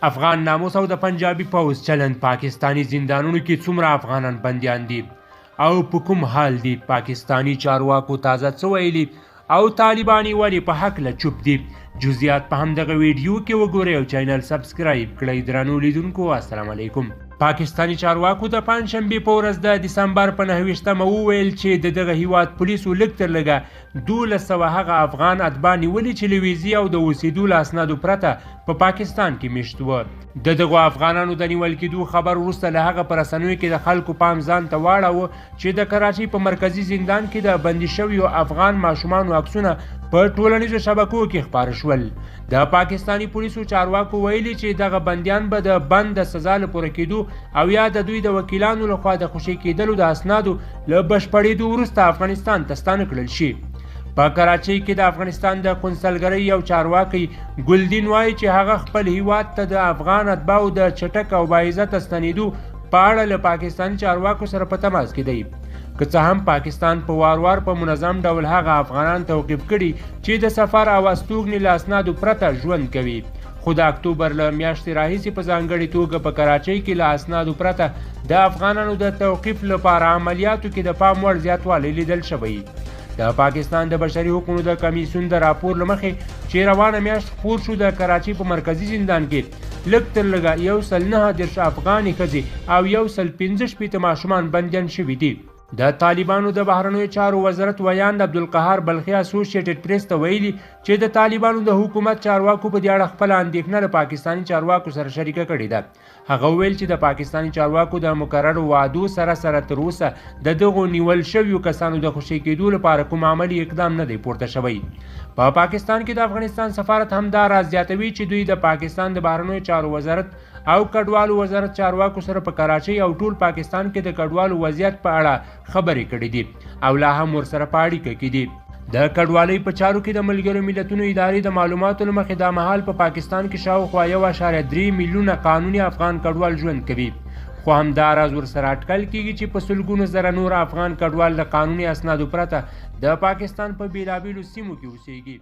افغان ناموس او د پنجابي پوځ چلند پاکستانی زندانونو کې څومره افغانان بندیان دي او په کوم حال دي؟ پاکستانی چارواکو تازه څه ویلي او طالبان ولې په هکله چوپ دي؟ جزئیات په همدغه ویډیو کې وګورئ او چینل سبسکرایب کړئ. درنو لیدونکو السلام علیکم. پاکستانی چارواکو د پنجشنبې په ورځ د دسمبر په 9 وویل چې د دغه هیواد پولیسو لږ تر لږه 1200 هغه افغان اتباع نیولي چې له ویزې او د اوسېدو له اسنادو پرته په پاکستان کې میشت وو. د دغو افغانانو د نیول کېدو خبر وروسته له هغه په رسنیو کې د خلکو پام ځان ته واړاوه چې د کراچۍ په مرکزي زندان کې د بندي شویو افغان ماشومانو عکسونه په ټولنیزو شبکو کې خپاره شول. د پاکستانی پولیسو چارواکو ویلي چې دغه بندیان به د بند د سزا له پوره کېدو او یا د دوی د وکیلانو لخوا د خوشي کېدلو د اسنادو له بشپړېدو وروسته افغانستان ته ستانه کړل شي. په کراچۍ کې د افغانستان د قونسلګرۍ یو چارواکی ګلدین وایي چې هغه خپل هیواد ته د افغان اتباعو د چټک او باعزته ستنېدو په اړه له پاکستاني چارواکو سره په تماس کې دی. که څه هم پاکستان په وار په منظم ډول هغه افغانان توقیف کړي چې د سفر او استوګنې له اسنادو پرته ژوند کوي، خو د اکتوبر له میاشتې راهیسې په ځانګړې توګه په کراچۍ کې له اسنادو پرته د افغانانو د توقیف لپاره عملیاتو کې د پام وړ زیاتوالی لیدل شوی. د پاکستان د بشري حقوقو د کمیسیون د راپور له مخې چې روانه میاشت خپور شو د کراچۍ په مرکزي زندان کې لږ تر لږه 139 افغاني ښځې او 115 ماشومان بندیان شوي دي. د طالبانو د بهرنیو چارو وزارت ویاند عبدالقهار بلخي اسوسییټډ پریس ته ویلي چې د طالبانو د حکومت چارواکو په دې اړه خپله اندېښنه له پاکستاني چارواکو سره شریکه کړې ده. هغه وویل چې د پاکستاني چارواکو د مقررو وعدو سره تر اوسه د دغو نیول شویو کسانو د خوشي کېدو لپاره کوم عملي اقدام نه دی پورته شوی. په پاکستان کې د افغانستان سفارت هم دا راز زیاتوي چې دوی د پاکستان د بهرنیو چارو وزارت او کډوالو وزارت چارواکو سره په کراچۍ او ټول پاکستان کې د کډوالو وضعیت په اړه خبرې کړې دي او لا هم ورسره په اړیکه کې دي. د کډوالۍ په چارو کې د ملګرو ملتونو ادارې د معلوماتو له مخې دا مهال په پاکستان کې شاوخوا 1.3 میلیونه قانوني افغان کډوال ژوند کوي، خو همدا راز ورسره اټکل کېږي چې په سلګونو زره نور افغان کډوال له قانوني اسنادو پرته د پاکستان په بېلابېلو سیمو کې اوسېږي.